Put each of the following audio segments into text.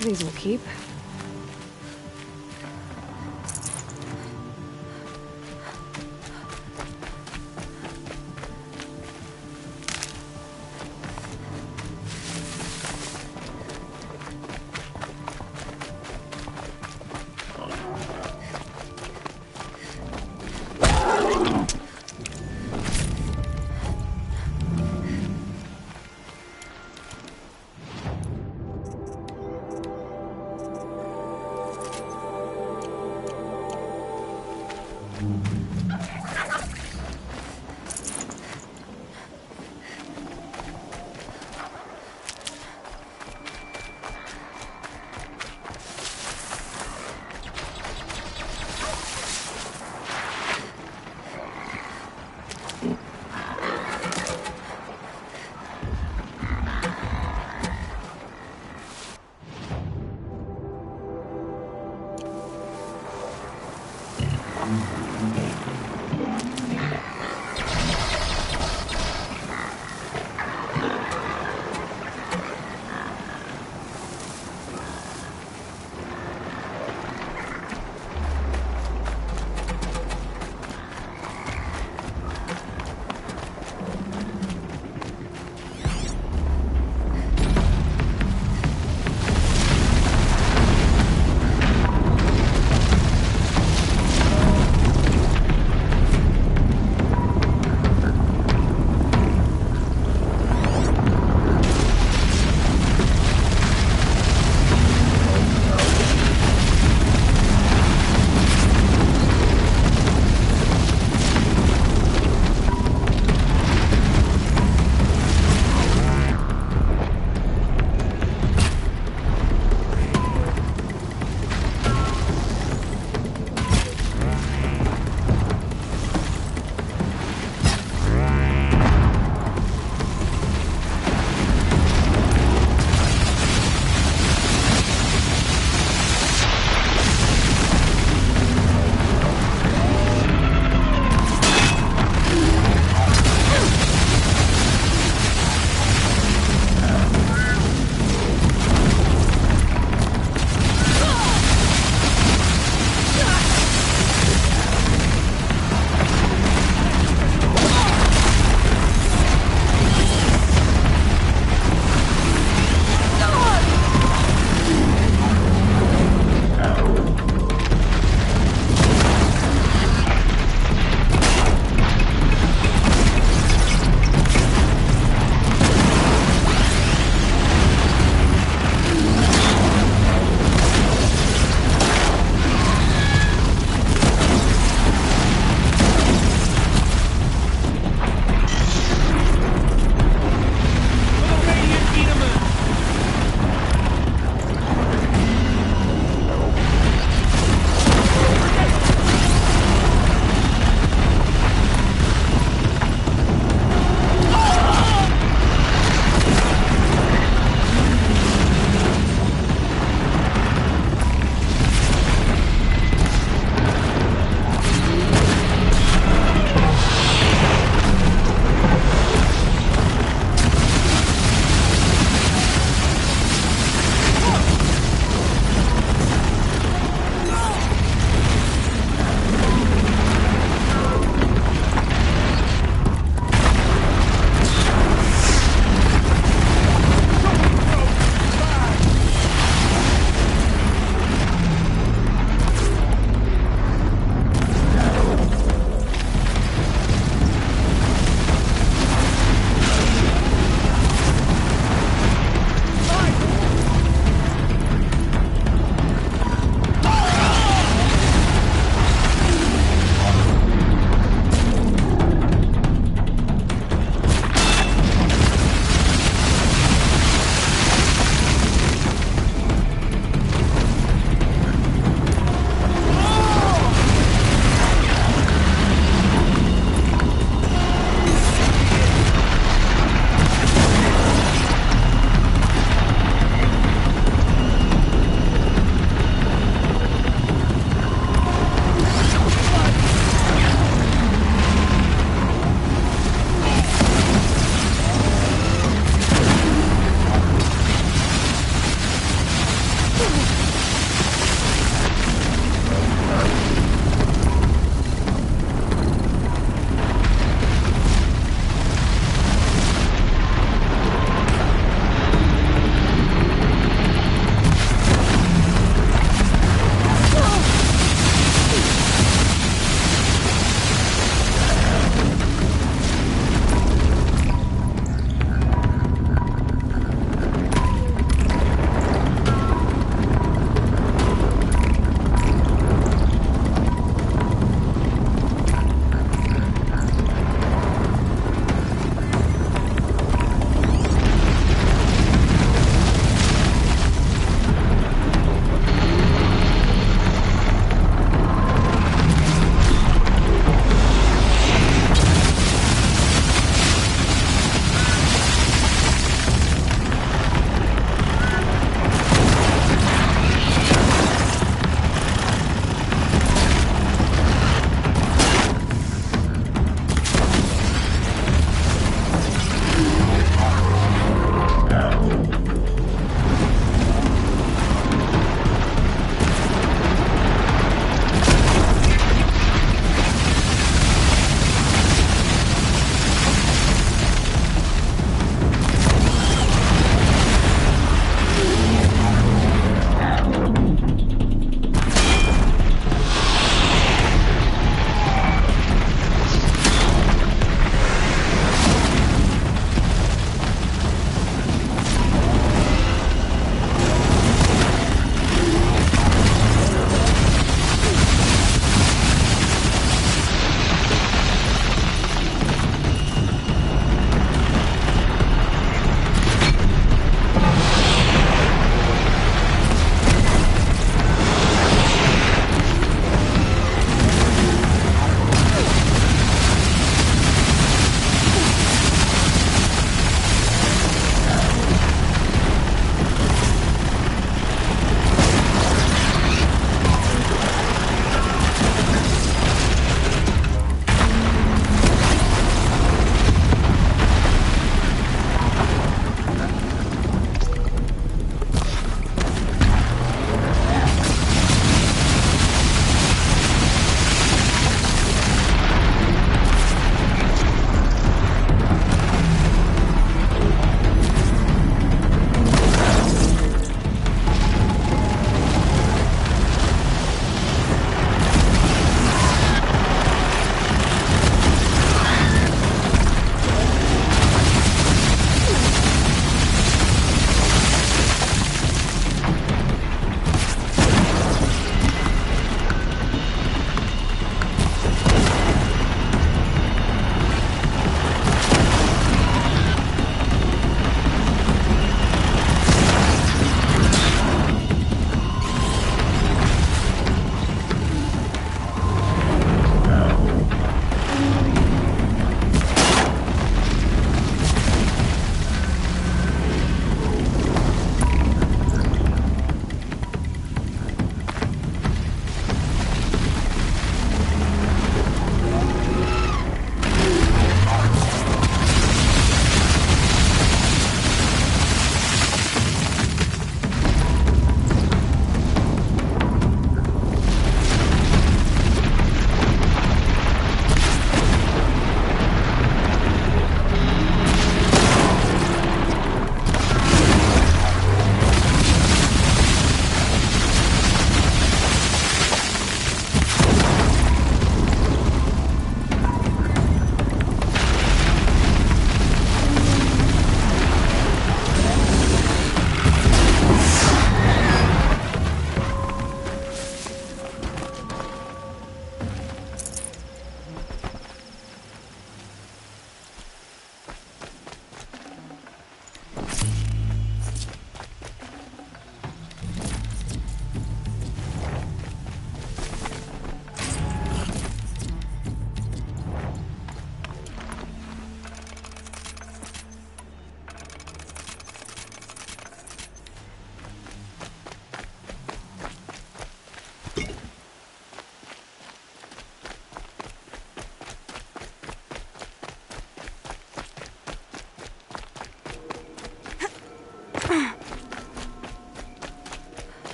These will keep.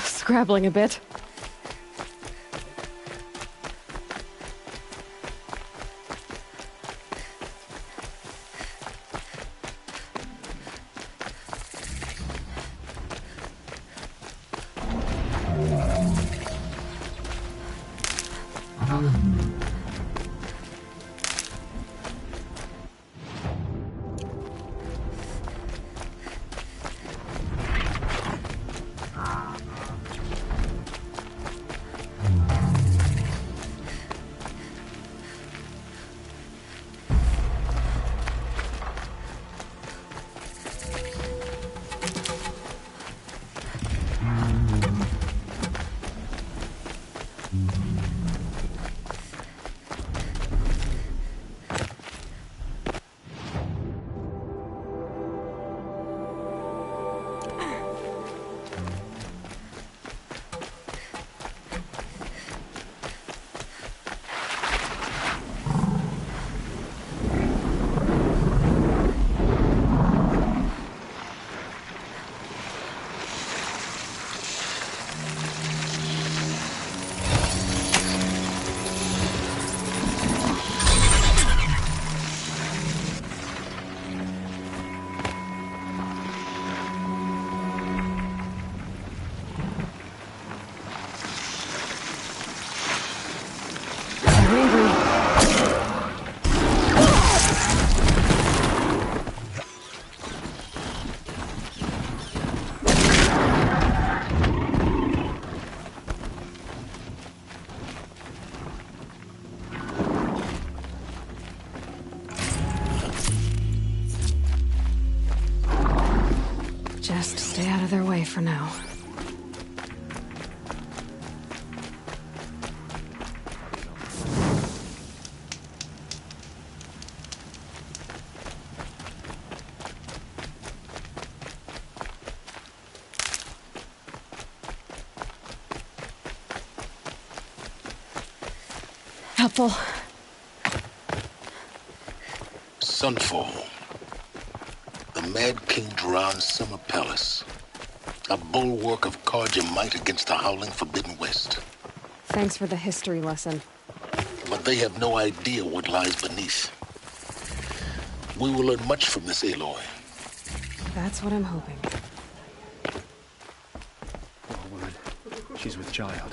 Scrabbling a bit. Just stay out of their way for now. Helpful. Sunfall. The Mad King Duran's summer palace. A bulwark of Carja might against the howling Forbidden West. Thanks for the history lesson. But they have no idea what lies beneath. We will learn much from this Aloy. That's what I'm hoping. Forward. She's with child.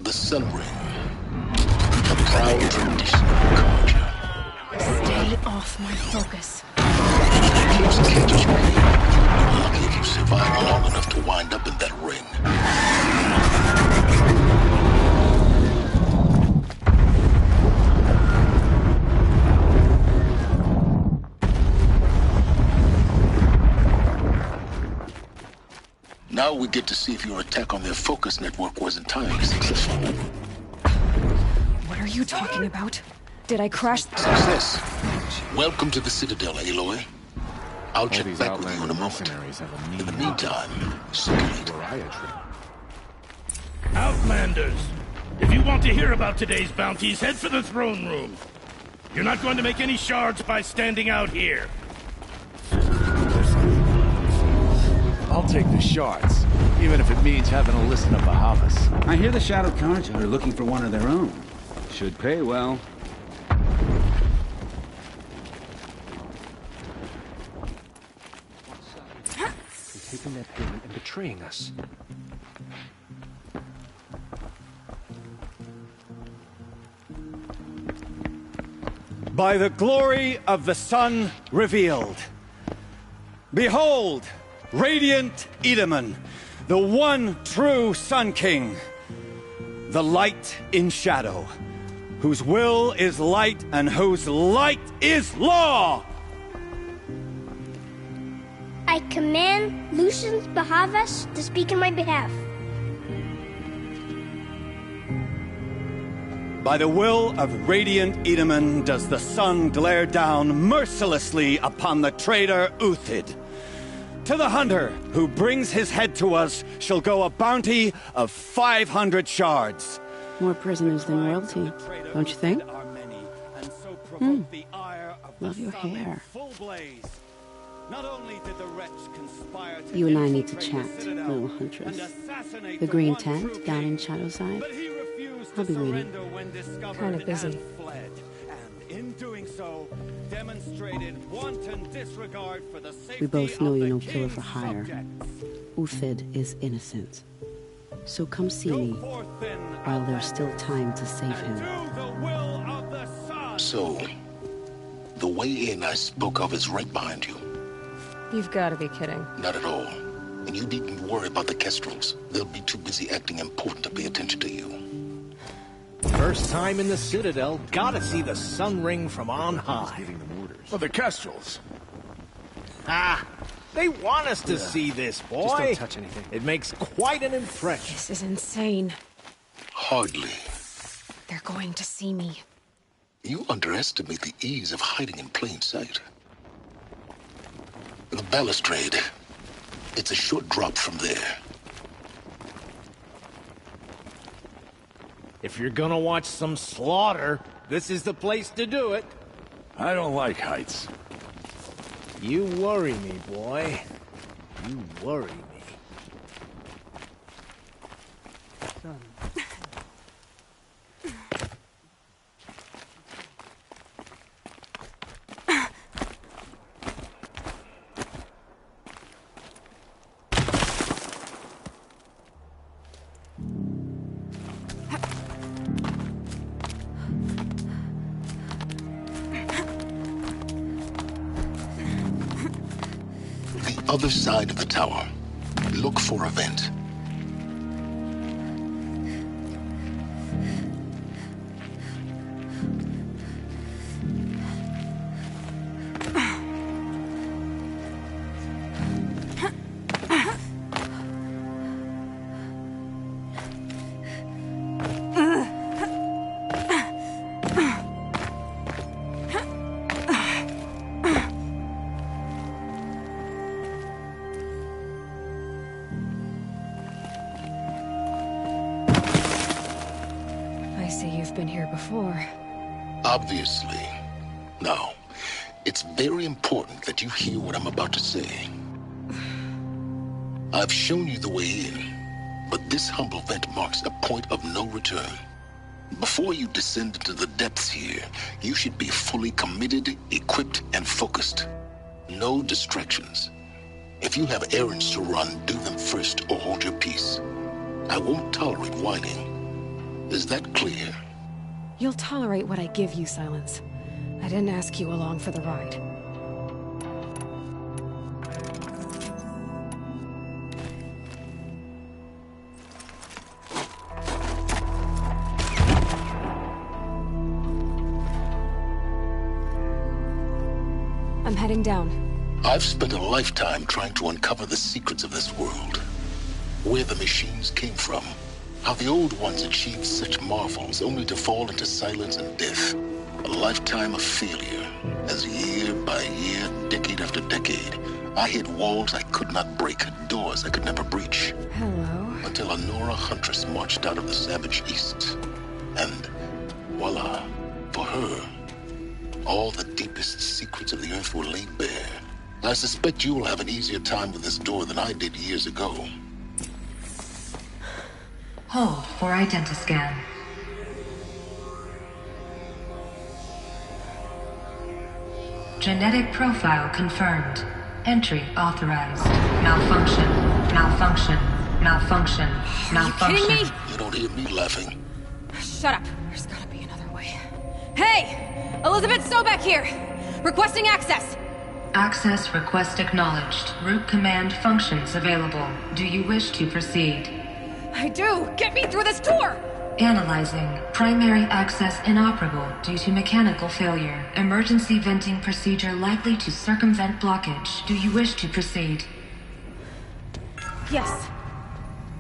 The Sun Ring. A proud tradition of Carja. Stay off my focus. Keeps catching me. Lucky if you survive long enough to wind up in that ring. Now we get to see if your attack on their focus network was entirely successful. What are you talking about? Did I crash? Success. Welcome to the Citadel, Aloy. I'll check these back with you in a outlander moment. mercenaries have a mean In the meantime, circulate. Outlanders! If you want to hear about today's bounties, head for the throne room. You're not going to make any shards by standing out here. I'll take the shards, even if it means having to listen to Bahavas. I hear the Shadow Carja are looking for one of their own. Should pay well. They're taking that payment and betraying us. By the glory of the sun revealed. Behold, radiant Edaman, the one true Sun King, the light in shadow, whose will is light and whose light is law! I command Lucius Bahavas to speak in my behalf. By the will of radiant Edaman does the sun glare down mercilessly upon the traitor Uthid. To the hunter who brings his head to us shall go a bounty of 500 shards. More prisoners than royalty, don't you think? Love your hair. You and I need to chat, little huntress. The green tent down in Shadowside? I'll be waiting. Kind of busy. We both know you're no killer for hire. Uthid is innocent. So come see me, while there's still time to save him. So, the way in I spoke of is right behind you. You've got to be kidding. Not at all. And you needn't worry about the Kestrels. They'll be too busy acting important to pay attention to you. First time in the Citadel, gotta see the sun ring from on high. Well, the Kestrels. Ah, they want us to see this, boy. Just don't touch anything. It makes quite an impression. This is insane. Hardly. They're going to see me. You underestimate the ease of hiding in plain sight. The balustrade. It's a short drop from there. If you're gonna watch some slaughter, this is the place to do it. I don't like heights. You worry me, boy. You worry me. Other side of the tower. Look for a vent. I see you've been here before. Obviously. Now, it's very important that you hear what I'm about to say. I've shown you the way in, but this humble vent marks a point of no return. Before you descend into the depths here, you should be fully committed, equipped, and focused. No distractions. If you have errands to run, do them first or hold your peace. I won't tolerate whining. Is that clear? You'll tolerate what I give you, Silence. I didn't ask you along for the ride. I'm heading down. I've spent a lifetime trying to uncover the secrets of this world. Where the machines came from. How the old ones achieved such marvels only to fall into silence and death. A lifetime of failure, as year by year, decade after decade, I hit walls I could not break, doors I could never breach. Hello. Until a Nora huntress marched out of the savage east. And voila, for her, all the deepest secrets of the Earth were laid bare. I suspect you'll have an easier time with this door than I did years ago. Hold for identiscan. Genetic profile confirmed. Entry authorized. Malfunction. Malfunction. Malfunction. Malfunction. Are you kidding me? You don't hear me laughing. Shut up. There's gotta be another way. Hey! Elizabeth Sobek here! Requesting access! Access request acknowledged. Root command functions available. Do you wish to proceed? I do! Get me through this door! Analyzing. Primary access inoperable due to mechanical failure. Emergency venting procedure likely to circumvent blockage. Do you wish to proceed? Yes.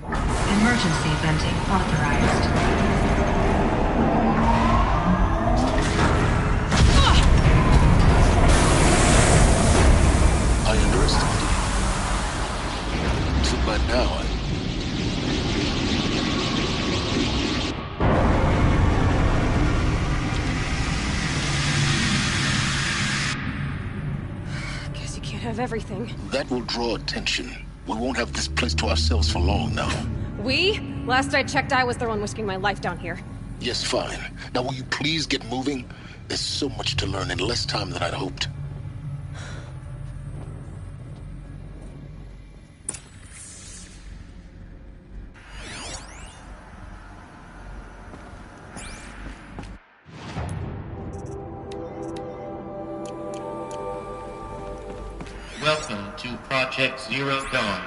Emergency venting authorized. I underestimated you. Too bad now Guess you can't have everything. That will draw attention. We won't have this place to ourselves for long now. We? Last I checked, I was the one risking my life down here. Yes, fine. Now will you please get moving? There's so much to learn in less time than I'd hoped. Welcome to Project Zero Dawn.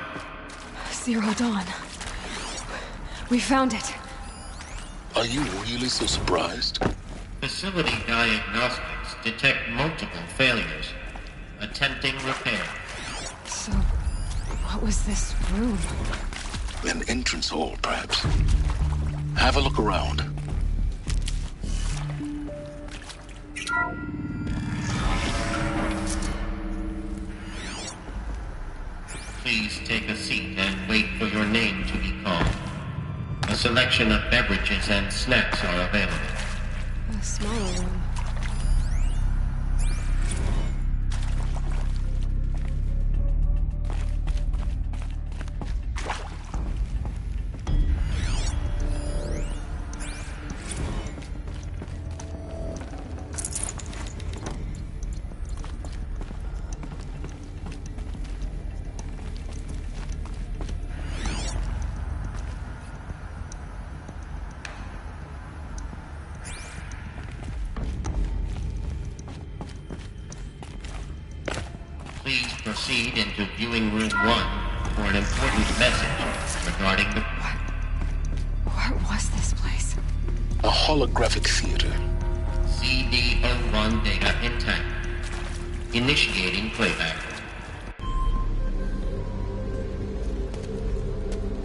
Zero Dawn. We found it. Are you really so surprised? Facility diagnostics detect multiple failures. Attempting repair. So, what was this room? An entrance hall, perhaps. Have a look around. Please take a seat and wait for your name to be called. A selection of beverages and snacks are available. A smaller room. Please proceed into viewing room 1 for an important message regarding the... What was this place? A holographic theater. CD01 data intact. Initiating playback.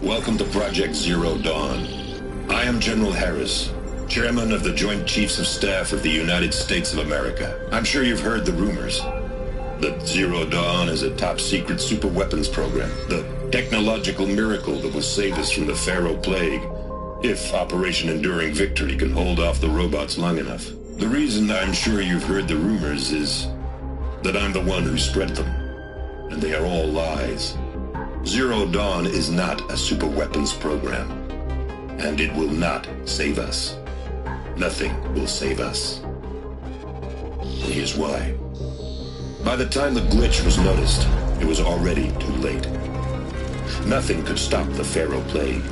Welcome to Project Zero Dawn. I am General Harris, Chairman of the Joint Chiefs of Staff of the United States of America. I'm sure you've heard the rumors that Zero Dawn is a top-secret superweapons program, the technological miracle that will save us from the Pharaoh Plague, if Operation Enduring Victory can hold off the robots long enough. The reason I'm sure you've heard the rumors is that I'm the one who spread them, and they are all lies. Zero Dawn is not a superweapons program, and it will not save us. Nothing will save us. Here's why. By the time the glitch was noticed, it was already too late. Nothing could stop the Pharaoh Plague.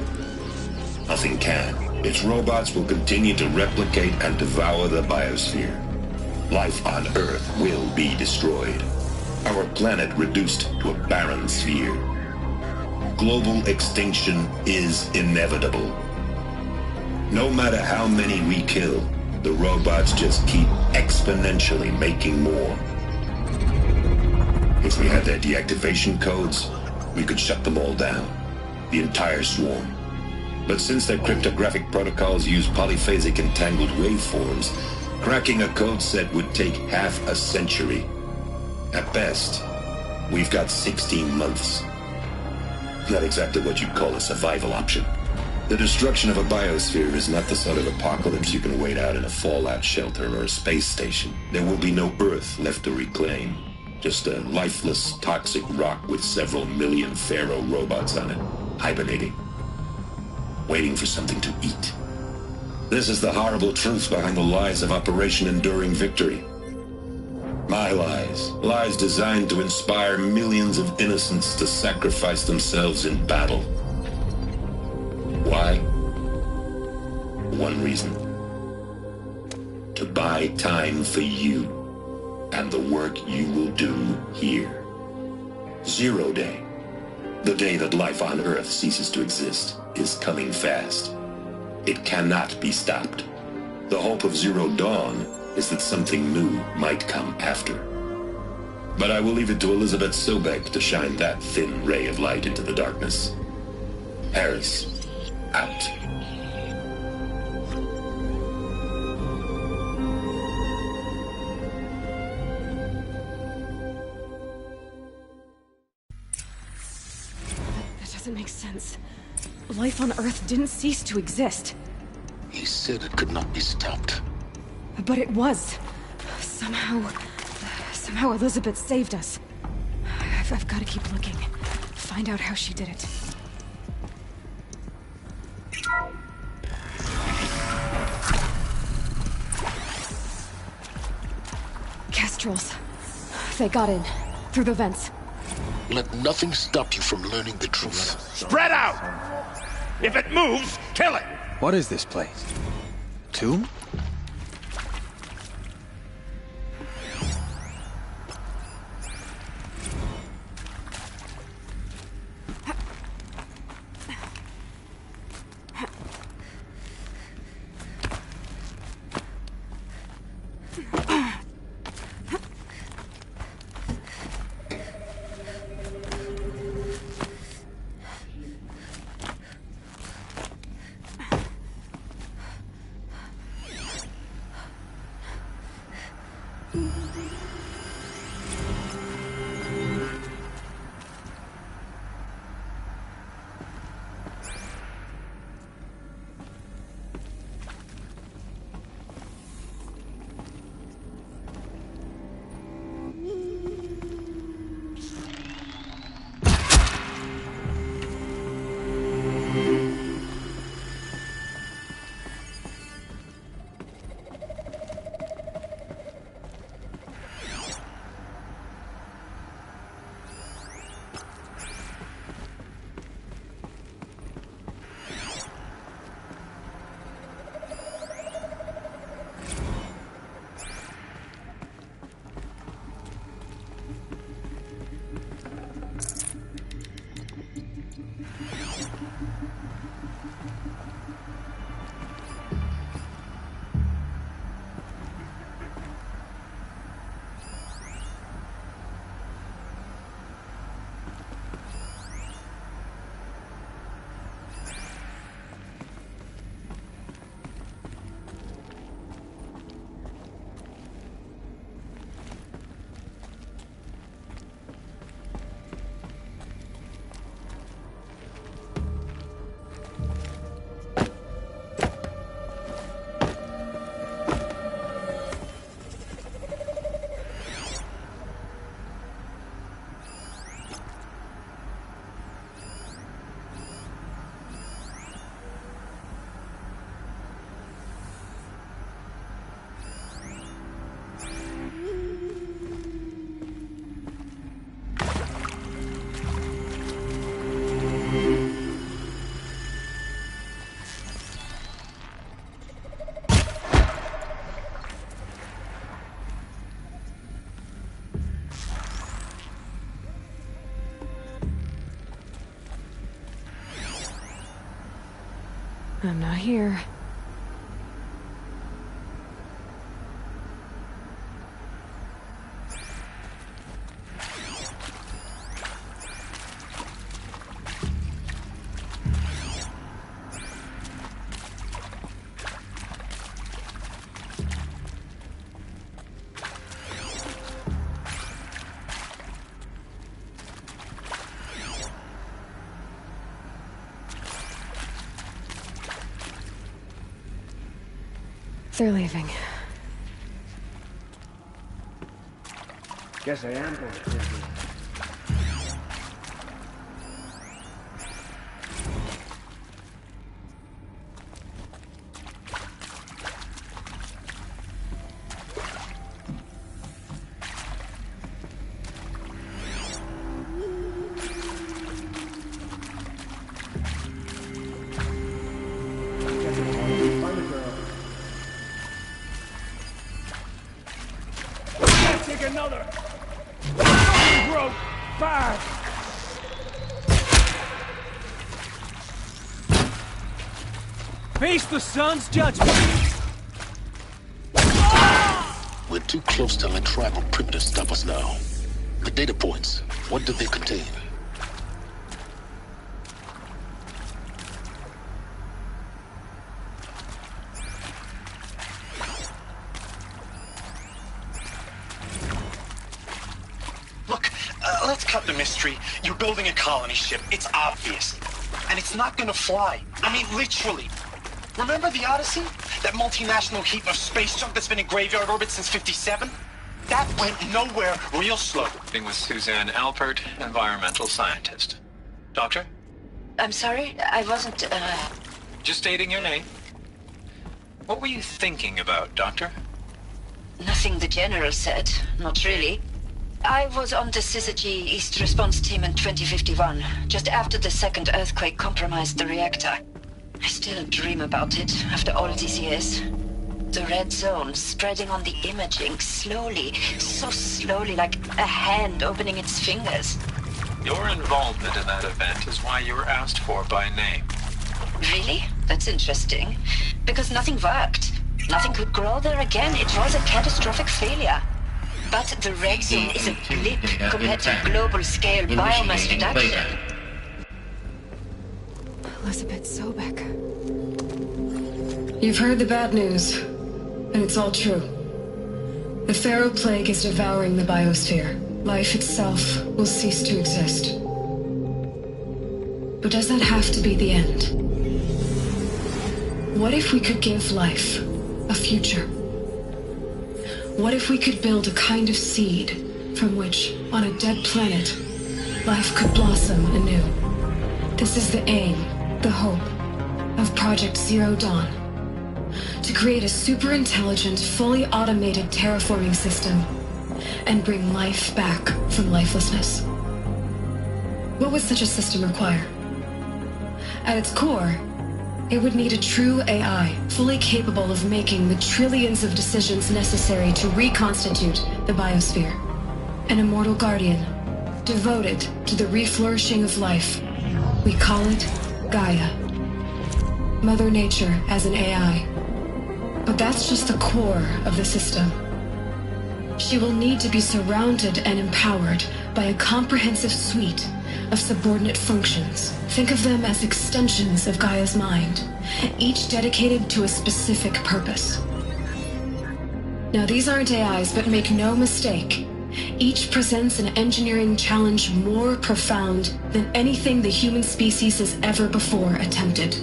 Nothing can. Its robots will continue to replicate and devour the biosphere. Life on Earth will be destroyed. Our planet reduced to a barren sphere. Global extinction is inevitable. No matter how many we kill, the robots just keep exponentially making more. If we had their deactivation codes, we could shut them all down. The entire swarm. But since their cryptographic protocols use polyphasic entangled waveforms, cracking a code set would take half a century. At best, we've got 16 months. Not exactly what you'd call a survival option. The destruction of a biosphere is not the sort of apocalypse you can wait out in a fallout shelter or a space station. There will be no Earth left to reclaim. Just a lifeless, toxic rock with several million Pharaoh robots on it, hibernating, waiting for something to eat. This is the horrible truth behind the lies of Operation Enduring Victory. My lies. Lies designed to inspire millions of innocents to sacrifice themselves in battle. Why? One reason. To buy time for you and the work you will do here. 0 Day, the day that life on Earth ceases to exist, is coming fast. It cannot be stopped. The hope of Zero Dawn is that something new might come after. But I will leave it to Elizabeth Sobek to shine that thin ray of light into the darkness. Harris, out. That doesn't make sense. Life on Earth didn't cease to exist. He said it could not be stopped. But it was. Somehow Elizabeth saved us. I've got to keep looking. Find out how she did it. Kestrels. They got in. Through the vents. Let nothing stop you from learning the truth. Spread out! If it moves, kill it! What is this place? Tomb? I'm not here. They're leaving. Guess I am going to Disney. Another! Broke back! Face the sun's judgment! We're too close to let tribal primitives stop us now. The data points, what do they contain? Let's cut the mystery. You're building a colony ship. It's obvious. And it's not gonna fly. I mean, literally. Remember the Odyssey? That multinational heap of space junk that's been in graveyard orbit since *57? That went nowhere real slow. With Suzanne Alpert, environmental scientist. Doctor? I'm sorry, I wasn't, Just stating your name. What were you thinking about, Doctor? Nothing the General said. Not really. I was on the Syzygy East Response Team in 2051, just after the second earthquake compromised the reactor. I still dream about it, after all these years. The red zone spreading on the imaging, slowly, so slowly, like a hand opening its fingers. Your involvement in that event is why you were asked for by name. Really? That's interesting. Because nothing worked. Nothing could grow there again. It was a catastrophic failure. But the red zone is a blip compared to global-scale biomass reduction. Elizabeth Sobek. You've heard the bad news, and it's all true. The Pharaoh Plague is devouring the biosphere. Life itself will cease to exist. But does that have to be the end? What if we could give life a future? What if we could build a kind of seed from which, on a dead planet, life could blossom anew? This is the aim, the hope, of Project Zero Dawn. To create a super-intelligent, fully automated terraforming system and bring life back from lifelessness. What would such a system require? At its core, it would need a true AI, fully capable of making the trillions of decisions necessary to reconstitute the biosphere. An immortal guardian, devoted to the reflourishing of life. We call it Gaia. Mother Nature as an AI. But that's just the core of the system. She will need to be surrounded and empowered by a comprehensive suite of subordinate functions. Think of them as extensions of Gaia's mind, each dedicated to a specific purpose. Now, these aren't AIs, but make no mistake, each presents an engineering challenge more profound than anything the human species has ever before attempted.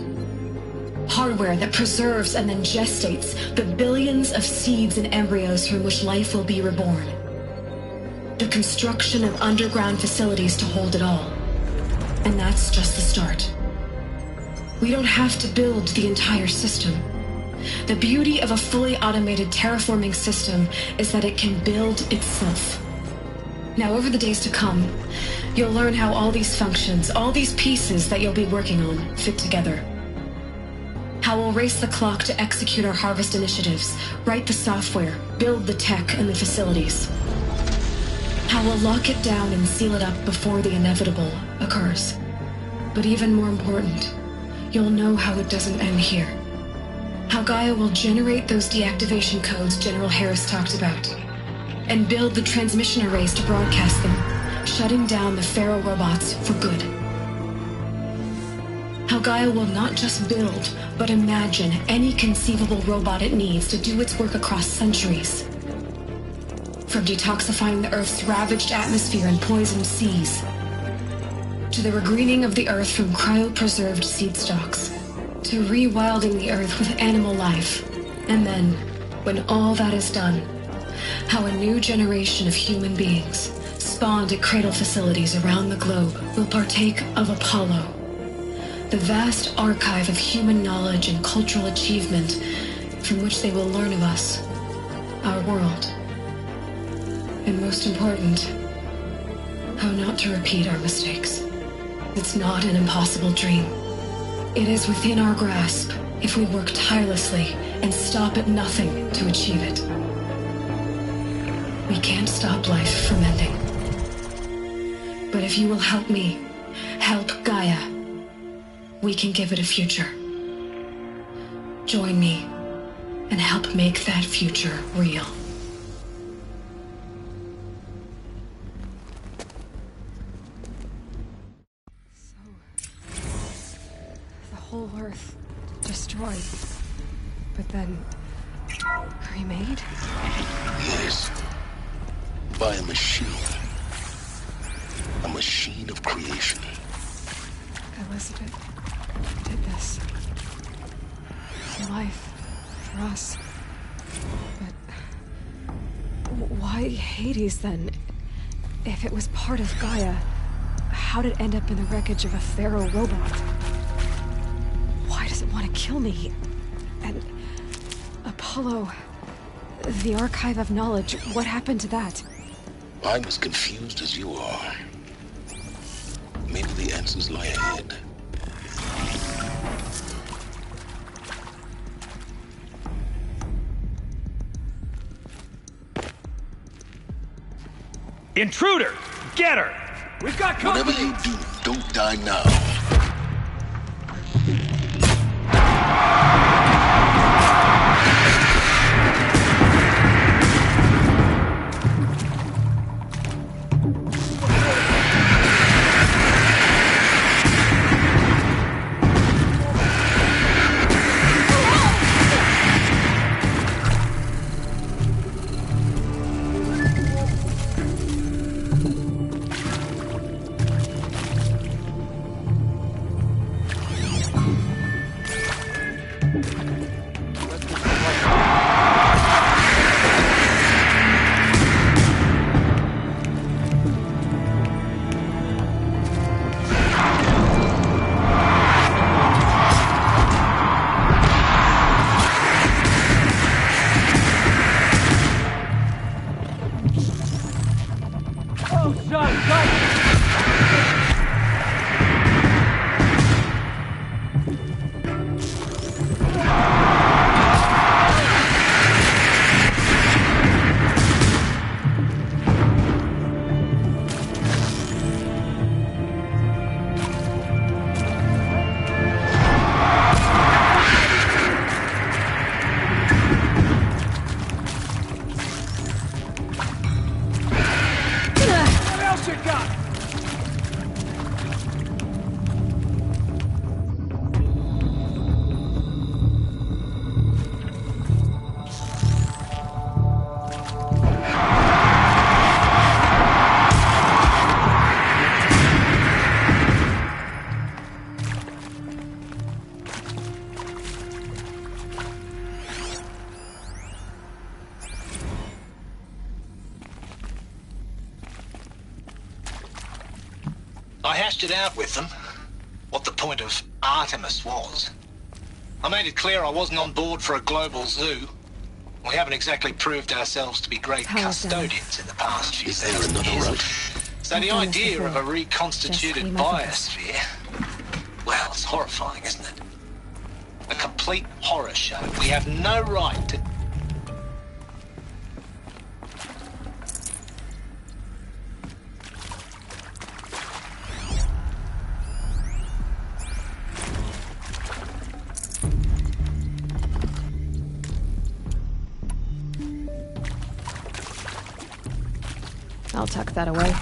Hardware that preserves and then gestates the billions of seeds and embryos from which life will be reborn. The construction of underground facilities to hold it all. And that's just the start. We don't have to build the entire system. The beauty of a fully automated terraforming system is that it can build itself. Now, over the days to come, you'll learn how all these functions, all these pieces that you'll be working on, fit together. How we'll race the clock to execute our harvest initiatives, write the software, build the tech and the facilities. How we'll lock it down and seal it up before the inevitable occurs. But even more important, you'll know how it doesn't end here. How Gaia will generate those deactivation codes General Harris talked about, and build the transmission arrays to broadcast them, shutting down the Pharaoh robots for good. How Gaia will not just build, but imagine any conceivable robot it needs to do its work across centuries. From detoxifying the Earth's ravaged atmosphere and poisoned seas, to the regreening of the Earth from cryopreserved seed stalks, to rewilding the Earth with animal life, And then, when all that is done, how a new generation of human beings, spawned at cradle facilities around the globe, will partake of Apollo, the vast archive of human knowledge and cultural achievement from which they will learn of us, our world. And most important, how not to repeat our mistakes. It's not an impossible dream. It is within our grasp if we work tirelessly and stop at nothing to achieve it. We can't stop life from ending. But if you will help me, help Gaia, we can give it a future. Join me and help make that future real. The whole Earth destroyed, but then remade? Yes. By a machine. A machine of creation. Elizabeth did this. For life. For us. But why Hades then? If it was part of Gaia, how'd it end up in the wreckage of a Pharaoh robot? Why does it want to kill me? And Apollo, the archive of knowledge, what happened to that? I'm as confused as you are. Maybe the answers lie ahead. Intruder! Get her! We've got company! Whatever you do, don't die now. I hashed it out with them, what the point of Artemis was. I made it clear I wasn't on board for a global zoo. We haven't exactly proved ourselves to be great custodians in the past few thousand years. So the idea of a reconstituted biosphere, well, it's horrifying, isn't it? A complete horror show. We have no right to... I'll tuck that away.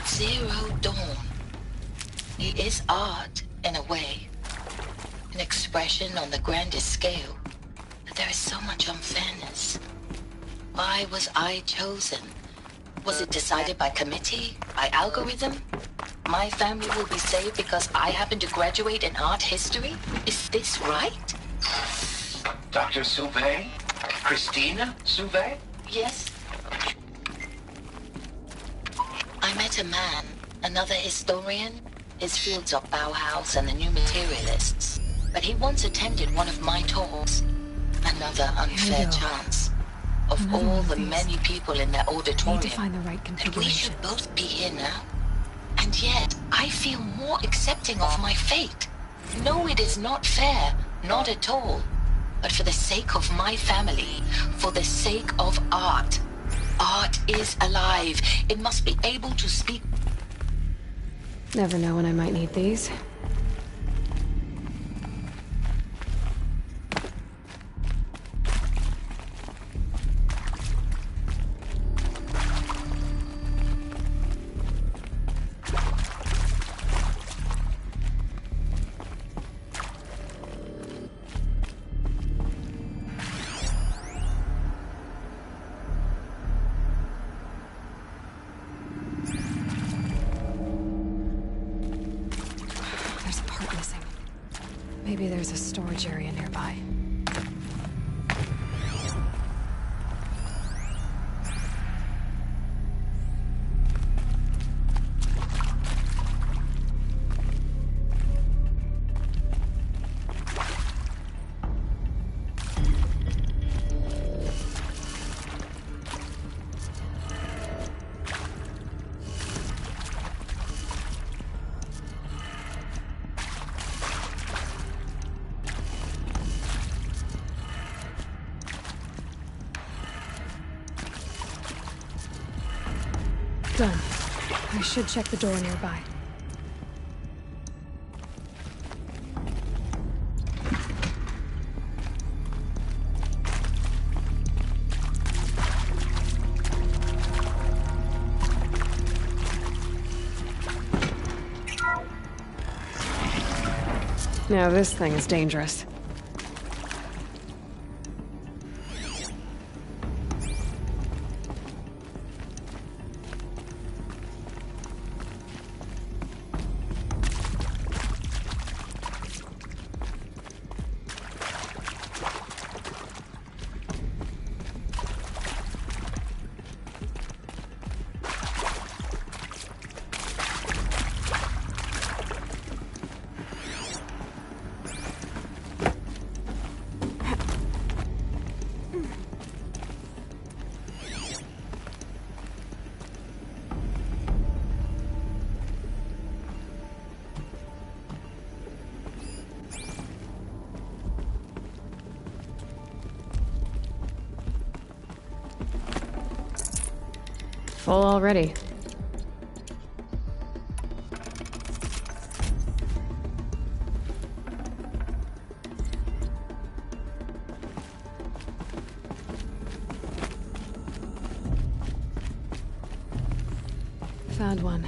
Zero Dawn. It is art, in a way. An expression on the grandest scale. But there is so much unfairness. Why was I chosen? Was it decided by committee? By algorithm? My family will be saved because I happen to graduate in art history? Is this right? Dr. Sauvé? Christina Sauvé? Yes. I met a man, another historian. His fields are Bauhaus and the New Materialists. But he once attended one of my talks. Another unfair chance. Of all the many people in that auditorium, Need to find the right configuration. we should both be here now. And yet, I feel more accepting of my fate. No, it is not fair, not at all. But for the sake of my family, for the sake of art. Art is alive. It must be able to speak. Never know when I might need these. Maybe there's a storage area nearby. Done. I should check the door nearby. Now this thing is dangerous. Full already. Found one.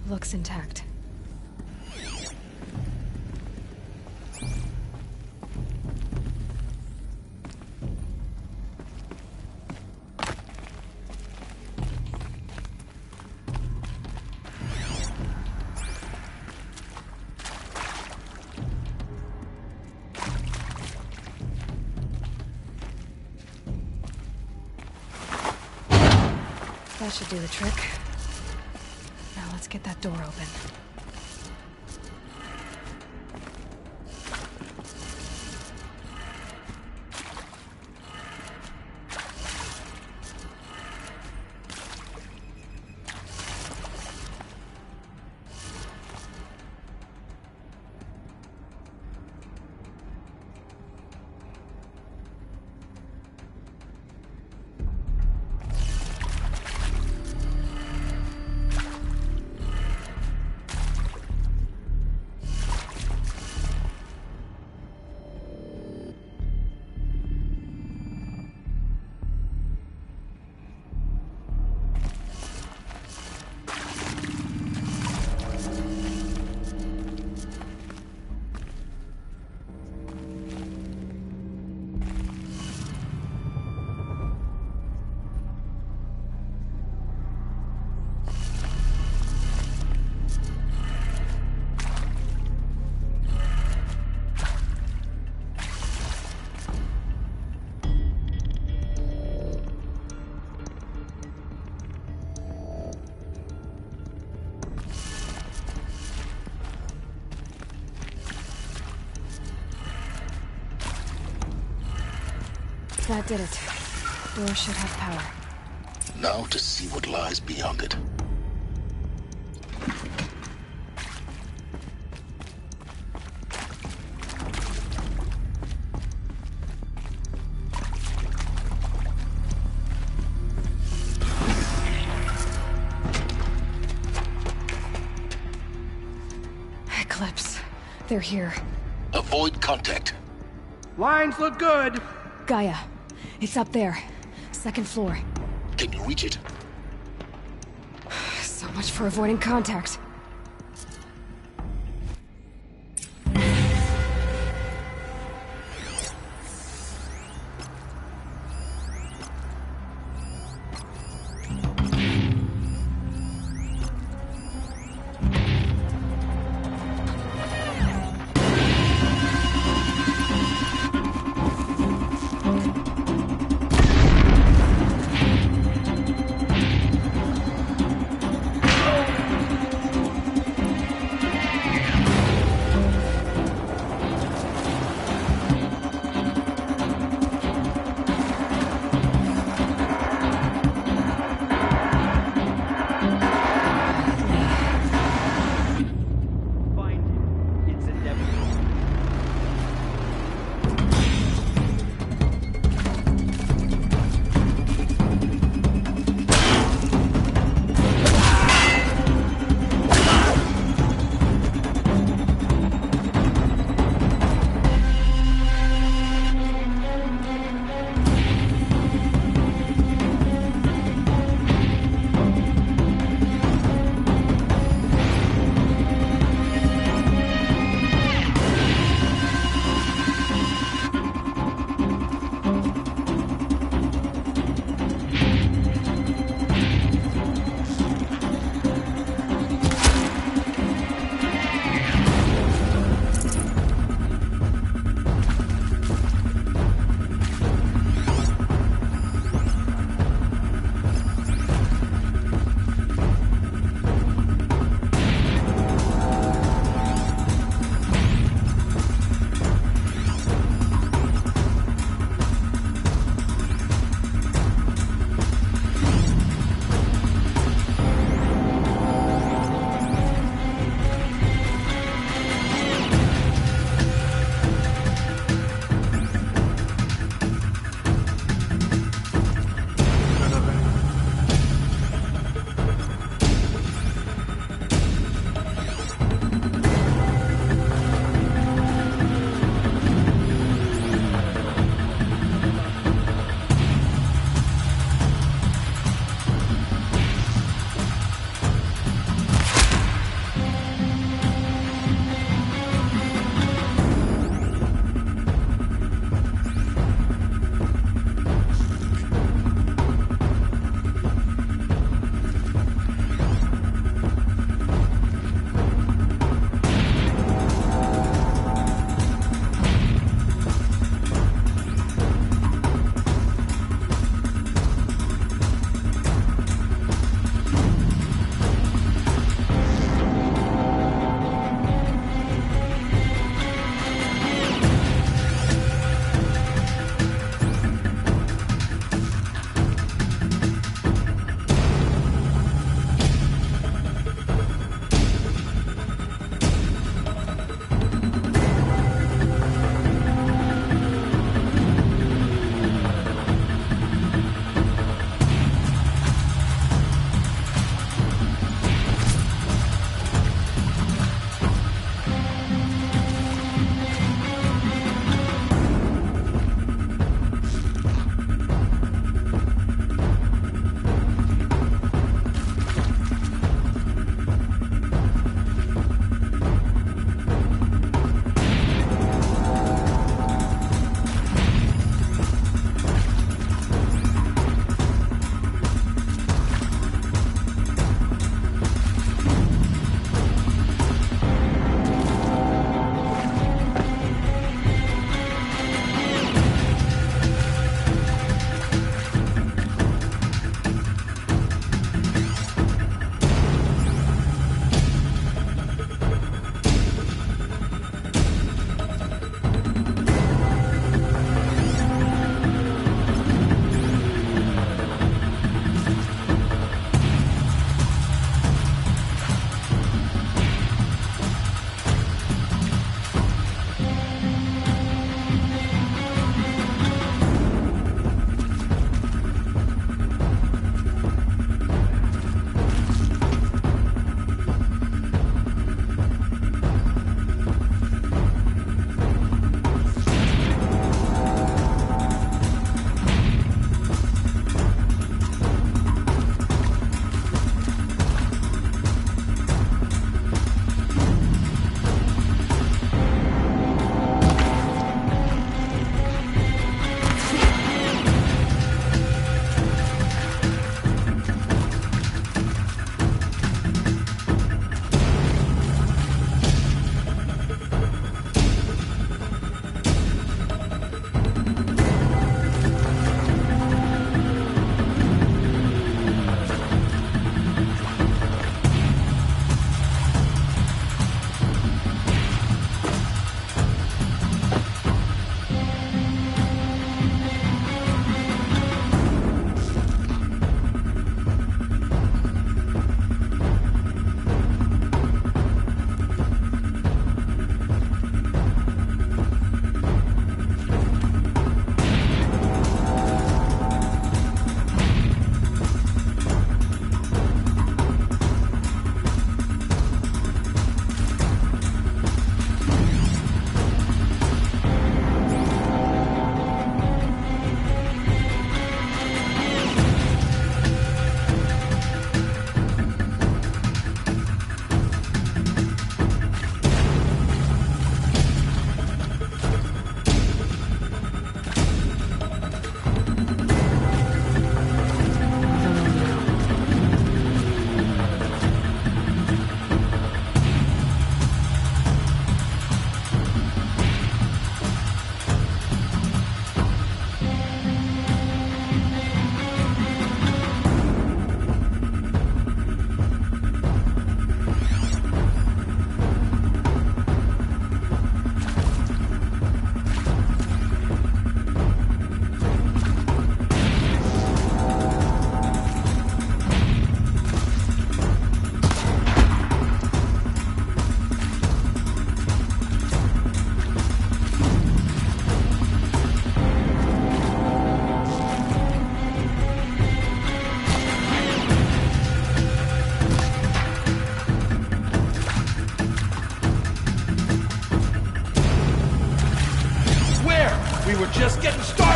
Looks intact. That should do the trick. Now let's get that door open. That did it. Door should have power. Now to see what lies beyond it. Eclipse. They're here. Avoid contact. Lines look good. Gaia. It's up there. Second floor. Can you reach it? So much for avoiding contact.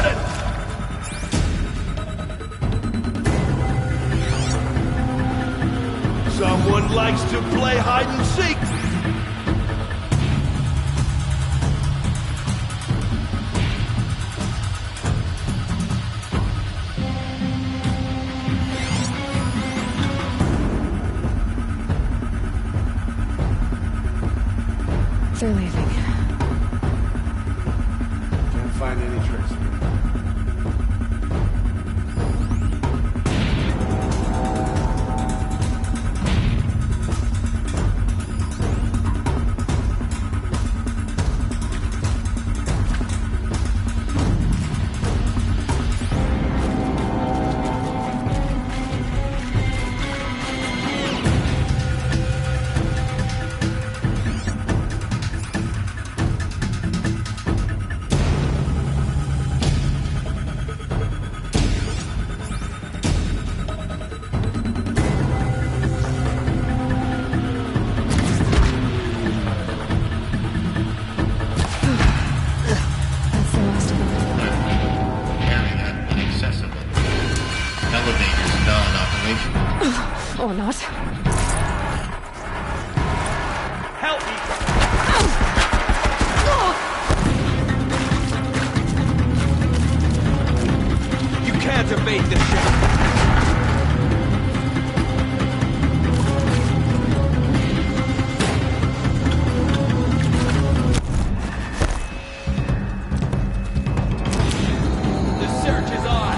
coming! Someone likes to play hide and seek. They're leaving. Can't find any trace of it. Or not. Help me! You can't evade this ship! The search is on!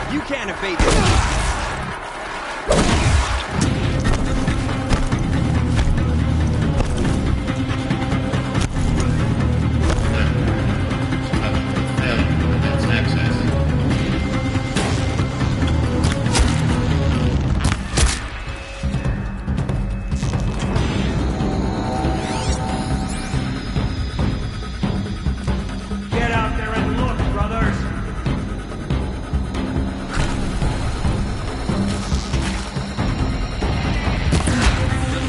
You can't evade this. Get out there and look, brothers!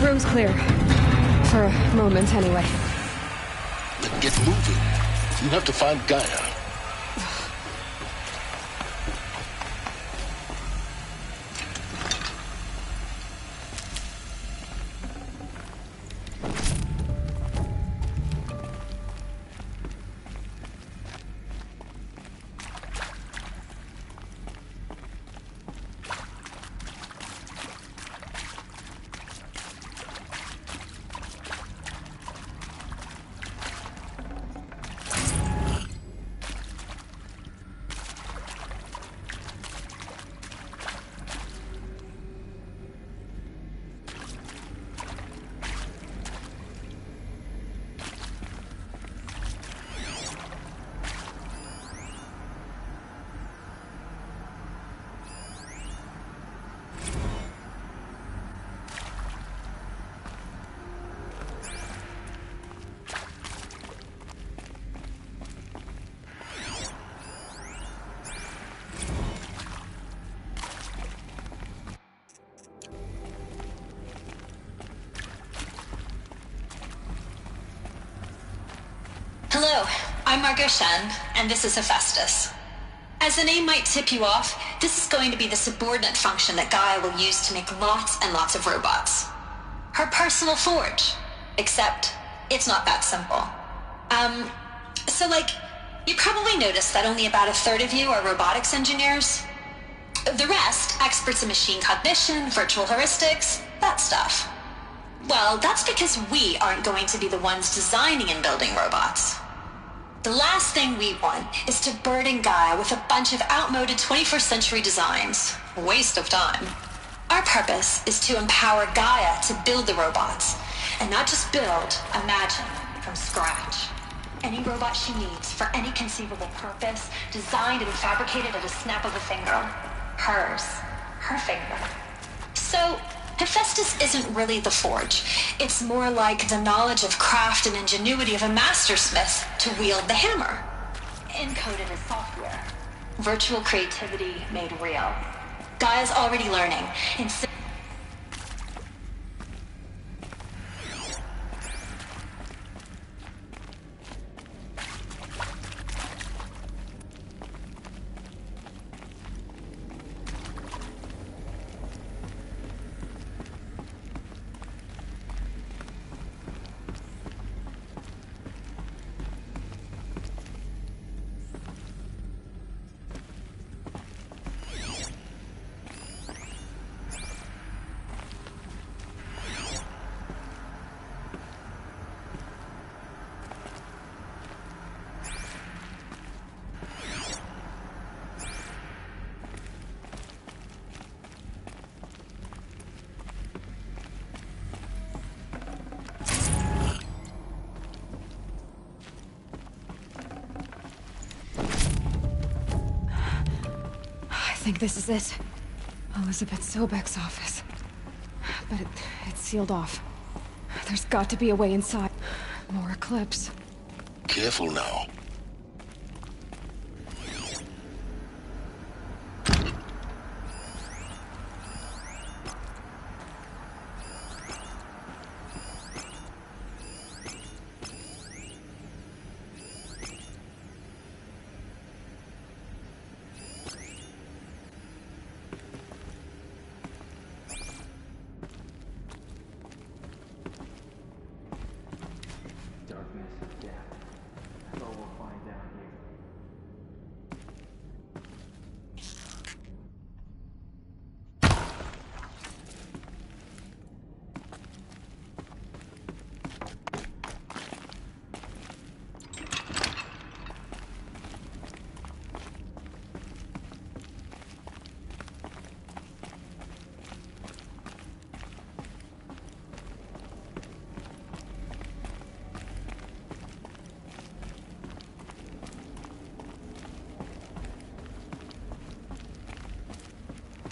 Room's clear. For a moment, anyway. Then get moving. You have to find Gaia. Hello, I'm Margot Shen, and this is Hephaestus. As the name might tip you off, this is going to be the subordinate function that Gaia will use to make lots and lots of robots. Her personal forge. Except, it's not that simple. You probably noticed that only about a third of you are robotics engineers. The rest, experts in machine cognition, virtual heuristics, that stuff. Well, that's because we aren't going to be the ones designing and building robots. The last thing we want is to burden Gaia with a bunch of outmoded 21st century designs. Waste of time. Our purpose is to empower Gaia to build the robots, and not just build, imagine. from scratch. Any robot she needs for any conceivable purpose, designed and fabricated at a snap of a finger. Hers. Her finger. So, Hephaestus isn't really the forge. It's more like the knowledge of craft and ingenuity of a mastersmith to wield the hammer. Encoded as software. Virtual creativity made real. Gaia's already learning. I think this is it. Elizabeth Sobek's office. But it's sealed off. There's got to be a way inside. More Eclipse. Careful now.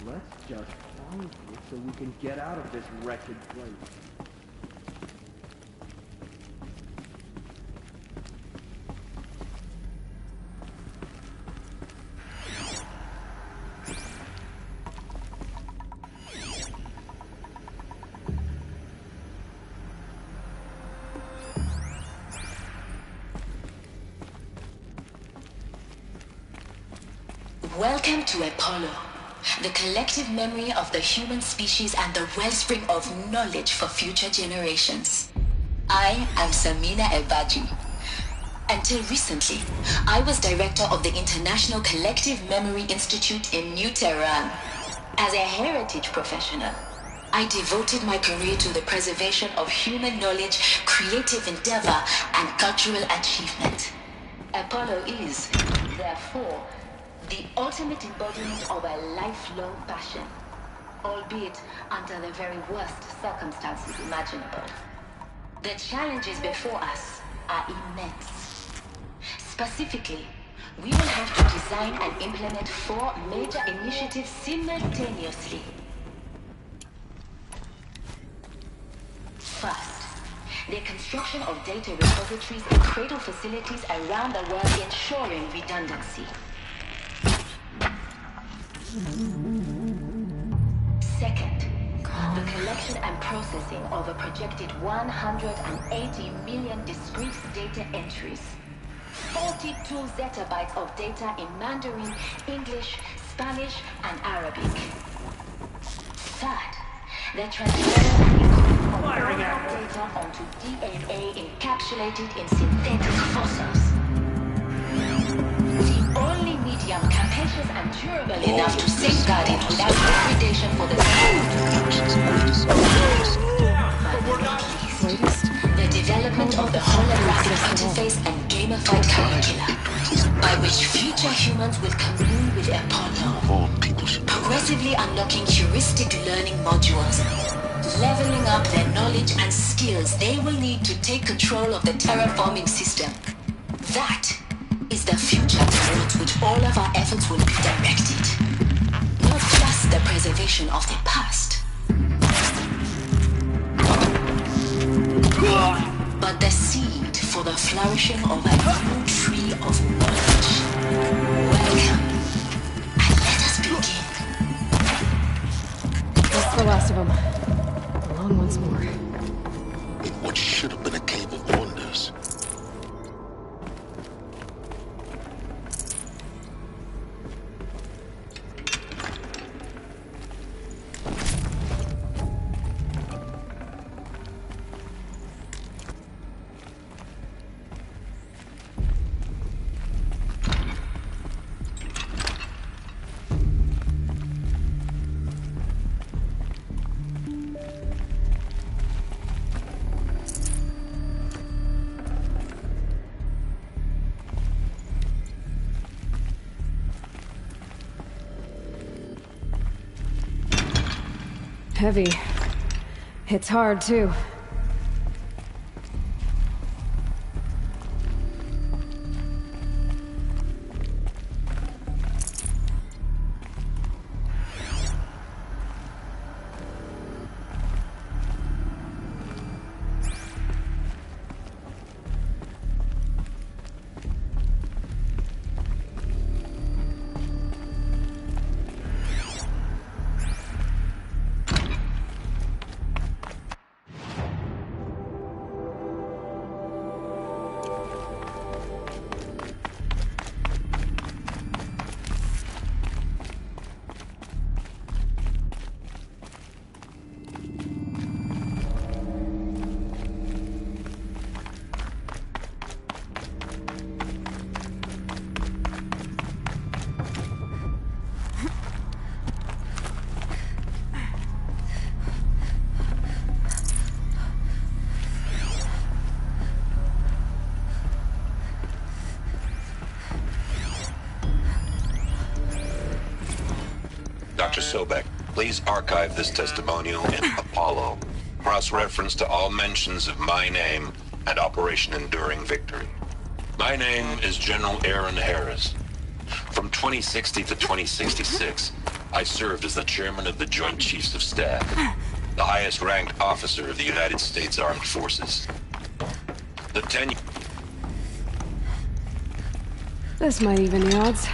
Let's just find it so we can get out of this wretched place. Welcome to Apollo, the collective memory of the human species and the wellspring of knowledge for future generations. I am Samina Ebaji. Until recently, I was director of the International Collective Memory Institute in New Tehran. As a heritage professional, I devoted my career to the preservation of human knowledge, creative endeavor, and cultural achievement. Apollo is, therefore, the ultimate embodiment of a lifelong passion, albeit under the very worst circumstances imaginable. The challenges before us are immense. Specifically, we will have to design and implement 4 major initiatives simultaneously. First, the construction of data repositories and cradle facilities around the world, ensuring redundancy. Second, the collection and processing of a projected 180 million discrete data entries. 42 zettabytes of data in Mandarin, English, Spanish, and Arabic. Third, the transfer and encoding of all that data onto DNA encapsulated in synthetic fossils. The only medium capacious and durable enough to safeguard it without degradation for the the development of the holographic interface and gamified curricula, by which future humans will commune with Apollo, progressively unlocking heuristic learning modules, leveling up their knowledge and skills they will need to take control of the terraforming system. That is the future towards which all of our efforts will be directed. Not just the preservation of the past, but the seed for the flourishing of a new tree of knowledge. Welcome, and let us begin. That's the last of them. Along once more. In what should have been a cave of wonders. Heavy. It's hard, too. Dr. Sobek, please archive this testimonial in Apollo. Cross-reference to all mentions of my name and Operation Enduring Victory. My name is General Aaron Harris. From 2060 to 2066, I served as the chairman of the Joint Chiefs of Staff, the highest-ranked officer of the United States Armed Forces. The tenure... This might even the odds.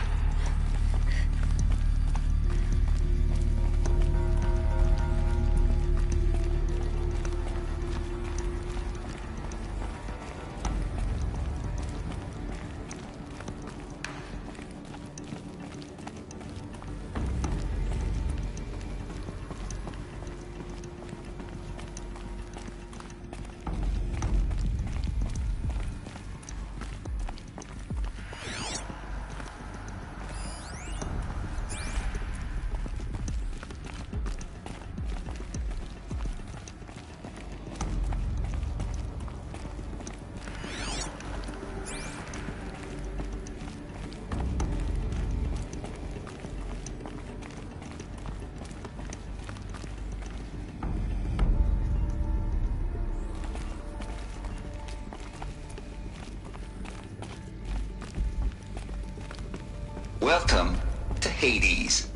Welcome to Hades,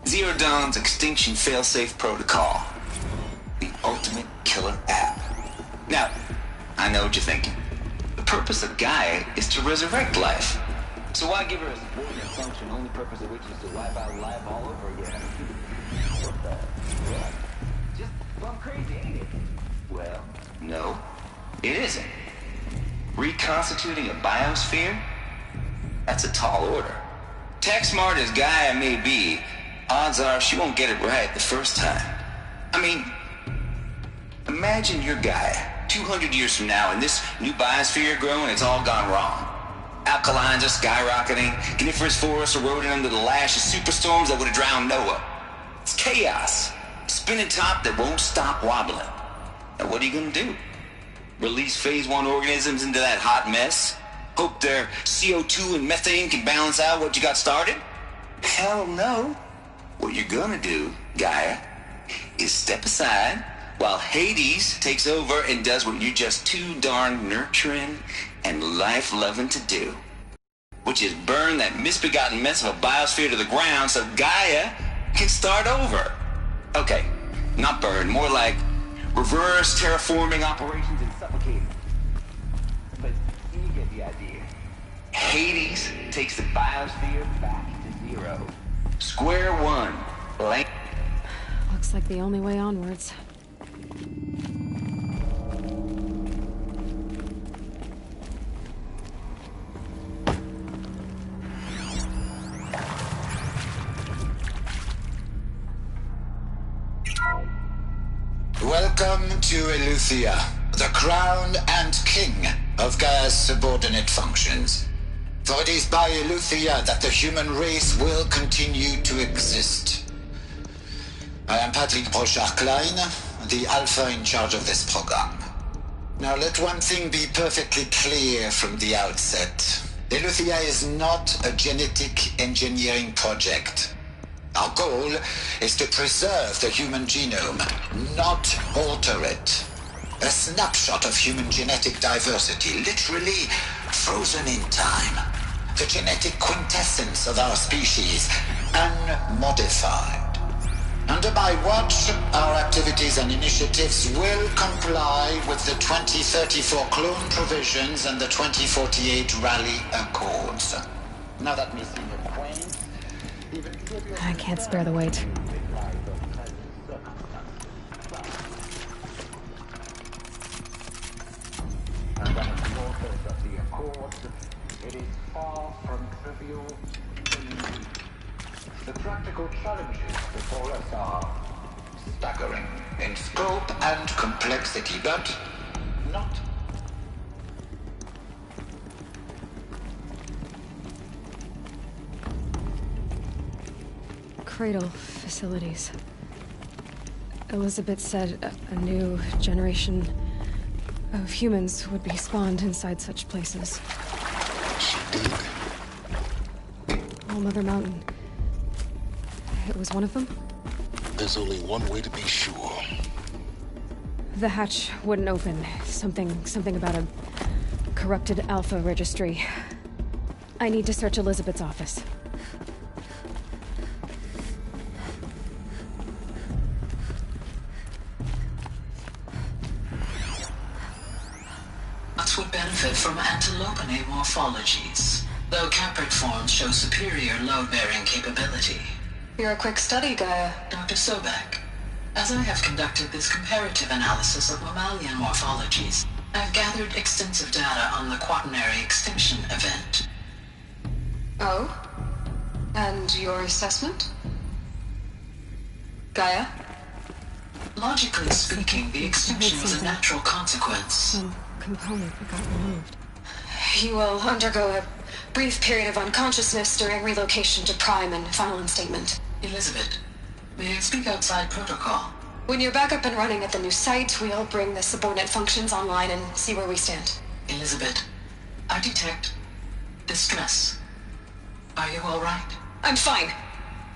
Zero Dawn's extinction failsafe protocol. The ultimate killer app. Now, I know what you're thinking. The purpose of Gaia is to resurrect life. So why give her a subordinate function, only purpose of which is to wipe out life all over again? What the? What? Just bump crazy, ain't it? Well, no, it isn't. Reconstituting a biosphere? That's a tall order. Tech smart as Gaia may be, odds are she won't get it right the first time. I mean, imagine your Gaia 200 years from now and this new biosphere growing, it's all gone wrong. Alkalines are skyrocketing, coniferous forests eroding under the lash of superstorms that would have drowned Noah. It's chaos. A spinning top that won't stop wobbling. Now what are you gonna do? Release phase 1 organisms into that hot mess? Hope their CO2 and methane can balance out what you got started? Hell no. What you're gonna do, Gaia, is step aside, while Hades takes over and does what you're just too darn nurturing and life-loving to do, which is burn that misbegotten mess of a biosphere to the ground so Gaia can start over. Okay, not burn, more like reverse terraforming operations and suffocating. But you get the idea. Hades takes the biosphere back to zero. Square one. Looks like the only way onwards. Welcome to Eleuthia, the crown and king of Gaia's subordinate functions. For it is by Eleuthia that the human race will continue to exist. I am Patrick Brochard-Klein, the Alpha in charge of this program. Now let one thing be perfectly clear from the outset. Eleuthia is not a genetic engineering project. Our goal is to preserve the human genome, not alter it. A snapshot of human genetic diversity, literally frozen in time. The genetic quintessence of our species, unmodified. Under my watch, our activities and initiatives will comply with the 2034 clone provisions and the 2048 Rally Accords. Now that may seem a quaint, I can't spare the weight. And as the authors of the Accords, it is far from trivial. The practical challenges before us are staggering in scope and complexity, but not. Cradle facilities. Elizabeth said a new generation of humans would be spawned inside such places. She did. All Mother Mountain. It was one of them? There's only one way to be sure. The hatch wouldn't open. Something about a corrupted Alpha registry. I need to search Elizabeth's office. Would benefit from antilopinae morphologies, though caprid forms show superior load-bearing capability. You're a quick study, Gaia. Dr. Sobek, as I have conducted this comparative analysis of mammalian morphologies, I've gathered extensive data on the quaternary extinction event. Oh? And your assessment? Gaia? Logically speaking, the extinction was a natural consequence. Component that got removed. You will undergo a brief period of unconsciousness during relocation to Prime and final instatement. Elizabeth, may I speak outside protocol? When you're back up and running at the new site, we'll bring the subordinate functions online and see where we stand. Elizabeth, I detect distress. Are you all right? I'm fine.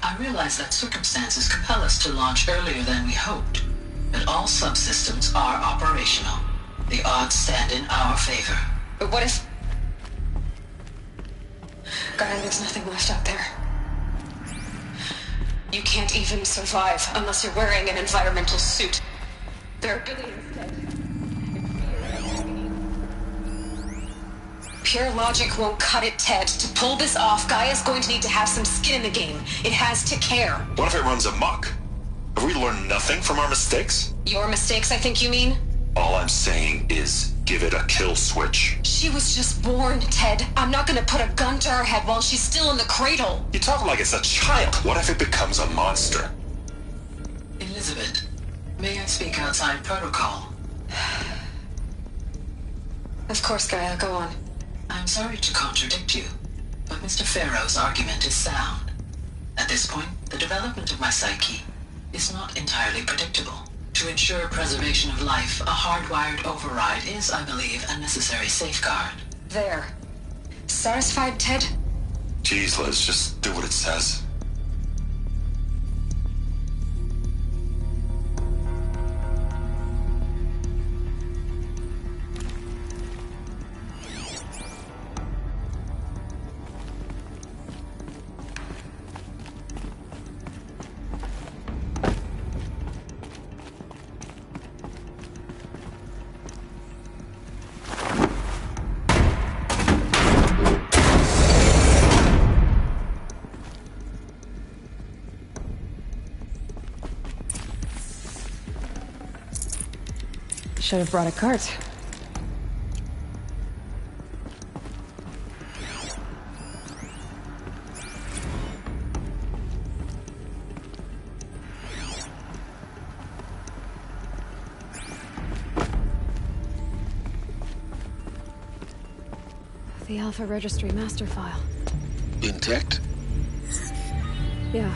I realize that circumstances compel us to launch earlier than we hoped, but all subsystems are operational. The odds stand in our favor. But what if... Gaia, there's nothing left out there. You can't even survive unless you're wearing an environmental suit. There are billions dead. Pure logic won't cut it, Ted. To pull this off, Gaia's going to need to have some skin in the game. It has to care. What if it runs amok? Have we learned nothing from our mistakes? Your mistakes, I think you mean? All I'm saying is, give it a kill switch. She was just born, Ted. I'm not gonna put a gun to her head while she's still in the cradle. You talk like it's a child. What if it becomes a monster? Elizabeth, may I speak outside protocol? Of course, Gaia, go on. I'm sorry to contradict you, but Mr. Farrow's argument is sound. At this point, the development of my psyche is not entirely predictable. To ensure preservation of life, a hardwired override is, I believe, a necessary safeguard. There. Satisfied, Ted? Jeez, Liz, just do what it says. should have brought a cart. The Alpha Registry master file. Intact? Yeah.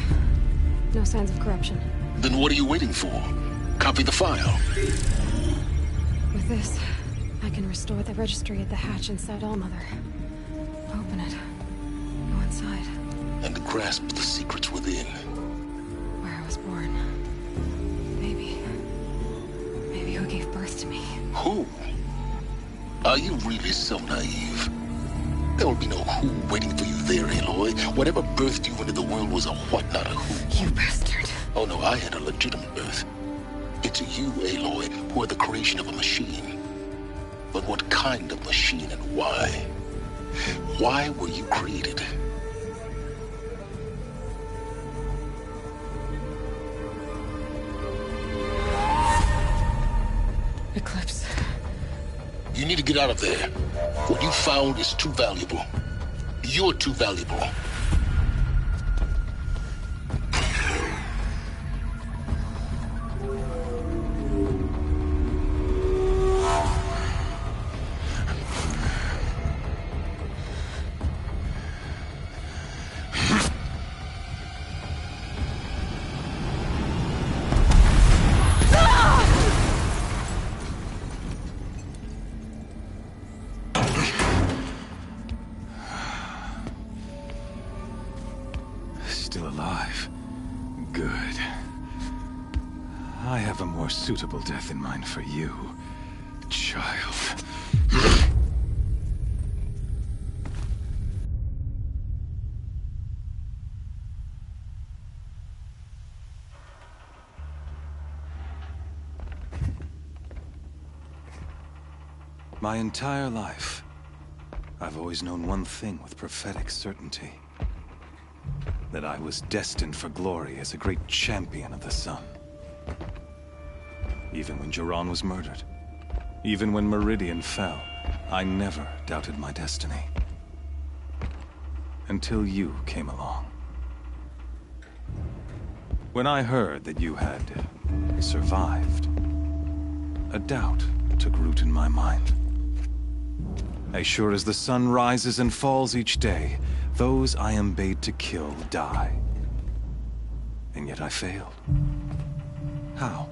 No signs of corruption. Then what are you waiting for? Copy the file. With this, I can restore the registry at the hatch inside Allmother. Open it. Go inside. And grasp the secrets within. Where I was born. Maybe who gave birth to me. Who? Are you really so naive? There will be no who waiting for you there, Aloy. Whatever birthed you into the world was a what, not a who. You bastard. Oh no, I had a legitimate birth. It's you, Aloy, who are the creation of a machine. But what kind of machine and why? Why were you created? Eclipse. You need to get out of there. What you found is too valuable. You're too valuable. Still alive. Good. I have a more suitable death in mind for you, child. My entire life, I've always known one thing with prophetic certainty. That I was destined for glory as a great champion of the sun. Even when Jiran was murdered, even when Meridian fell, I never doubted my destiny. Until you came along. When I heard that you had survived, a doubt took root in my mind. As sure as the sun rises and falls each day, those I am bade to kill die. And yet I failed. How?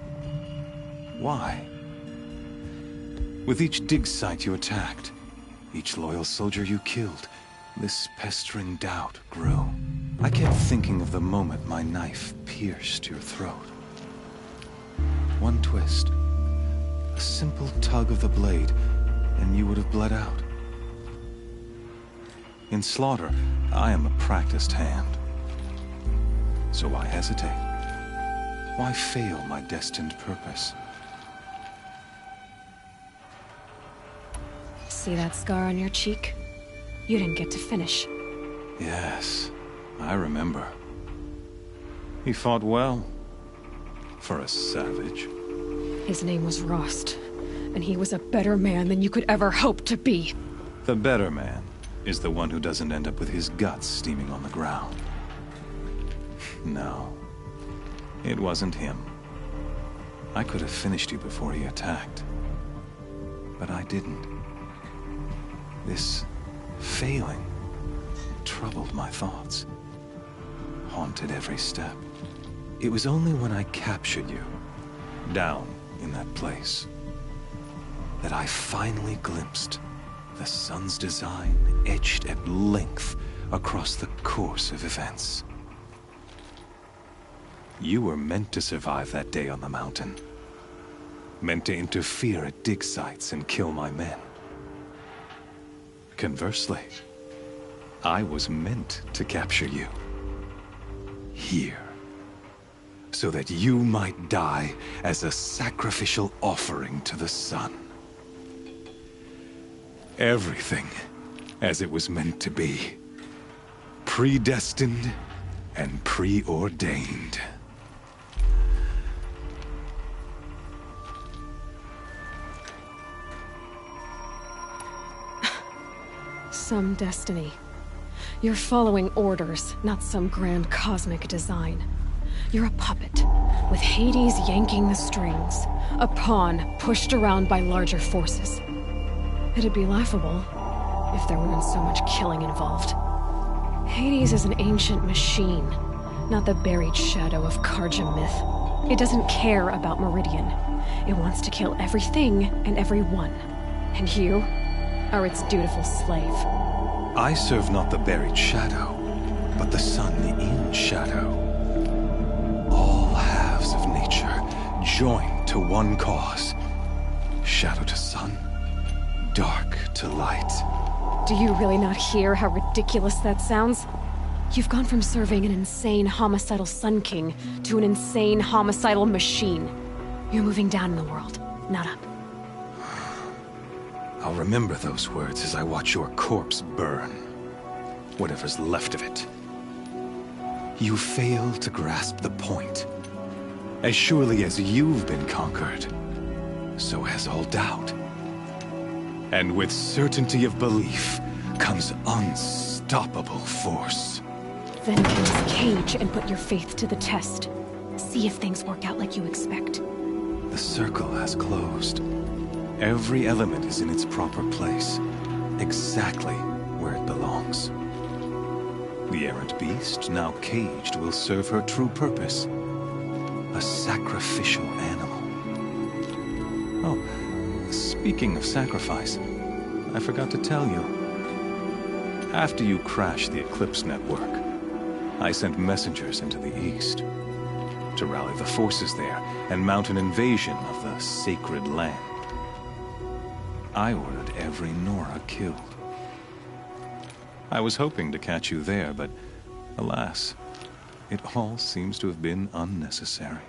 Why? With each dig site you attacked, each loyal soldier you killed, this pestering doubt grew. I kept thinking of the moment my knife pierced your throat. One twist, a simple tug of the blade, and you would have bled out. In slaughter, I am a practiced hand. So why hesitate? Why fail my destined purpose? See that scar on your cheek? You didn't get to finish. Yes, I remember. He fought well. For a savage. His name was Rost, and he was a better man than you could ever hope to be. The better man is the one who doesn't end up with his guts steaming on the ground. No, it wasn't him. I could have finished you before he attacked. But I didn't. This failing troubled my thoughts, haunted every step. It was only when I captured you, down in that place, that I finally glimpsed the sun's design etched at length across the course of events. You were meant to survive that day on the mountain. Meant to interfere at dig sites and kill my men. Conversely, I was meant to capture you. Here. So that you might die as a sacrificial offering to the sun. Everything as it was meant to be. Predestined and preordained. some destiny. You're following orders, not some grand cosmic design. You're a puppet, with Hades yanking the strings. A pawn pushed around by larger forces. It'd be laughable if there weren't so much killing involved. Hades is an ancient machine, not the buried shadow of Karja myth. It doesn't care about Meridian. It wants to kill everything and everyone. And you are its dutiful slave. I serve not the buried shadow, but the sun in shadow. All halves of nature joined to one cause. Shadow to sun, dark to light. Do you really not hear how ridiculous that sounds? You've gone from serving an insane homicidal Sun King to an insane homicidal machine. You're moving down in the world, not up. I'll remember those words as I watch your corpse burn. Whatever's left of it. You fail to grasp the point. As surely as you've been conquered, so has all doubt. And with certainty of belief comes unstoppable force. Then get this cage and put your faith to the test. See if things work out like you expect. The circle has closed. Every element is in its proper place, exactly where it belongs. The errant beast, now caged, will serve her true purpose. A sacrificial animal. Oh, speaking of sacrifice, I forgot to tell you. After you crashed the Eclipse network, I sent messengers into the east to rally the forces there and mount an invasion of the sacred land. I ordered every Nora killed. I was hoping to catch you there, but alas, it all seems to have been unnecessary.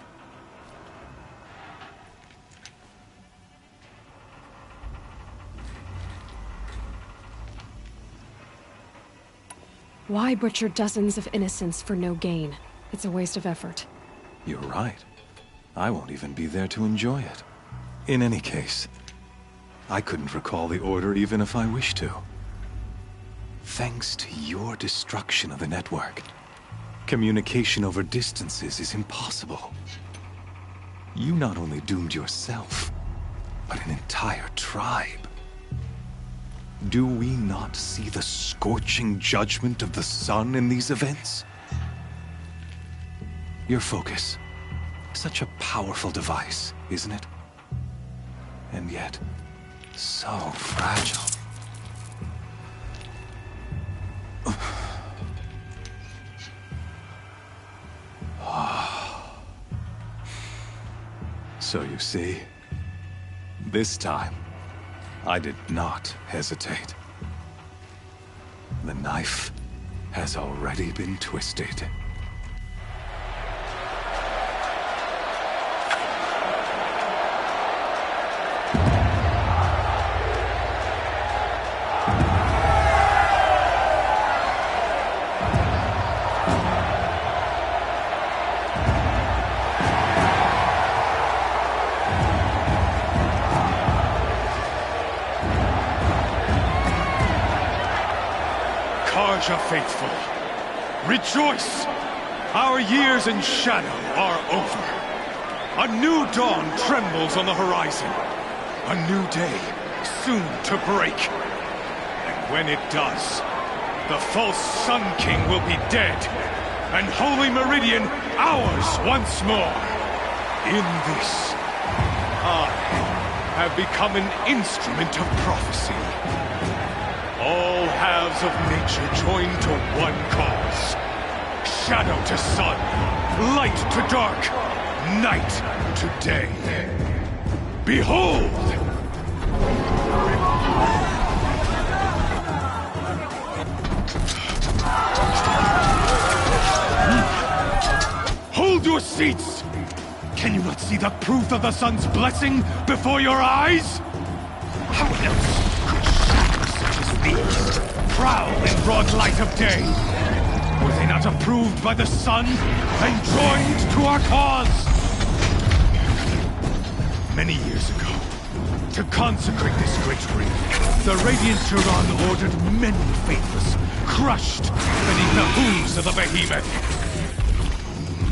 Why butcher dozens of innocents for no gain? It's a waste of effort. You're right. I won't even be there to enjoy it. In any case, I couldn't recall the order even if I wished to. Thanks to your destruction of the network, communication over distances is impossible. You not only doomed yourself, but an entire tribe. Do we not see the scorching judgment of the sun in these events? Your focus, such a powerful device, isn't it? And yet, so fragile. So you see, this time, I did not hesitate. The knife has already been twisted. Karja faithful, rejoice! Our years in shadow are over. A new dawn trembles on the horizon. A new day soon to break. And when it does, the false Sun King will be dead, and Holy Meridian ours once more. In this, I have become an instrument of prophecy. All halves of nature join to one cause. Shadow to sun, light to dark, night to day. Behold! Hold your seats! Can you not see the proof of the sun's blessing before your eyes? How else could shadows such as these prowl in broad light of day? Were they not approved by the sun and joined to our cause? Many years ago, To consecrate this great ring, the Radiant Turan ordered many faithless, crushed beneath the hooves of the behemoth.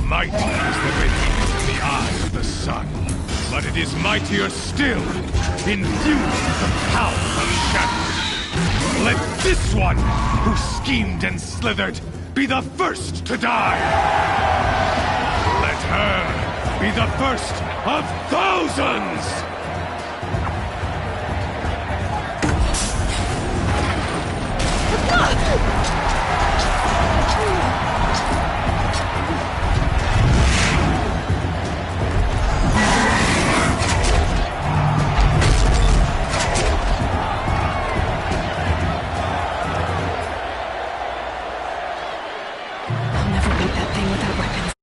Mighty is the behemoth in the eye of the sun, but it is mightier still, infused with the power of shadow. Let this one, who schemed and slithered, be the first to die! Let her be the first of thousands! I'll never beat that thing without weapons.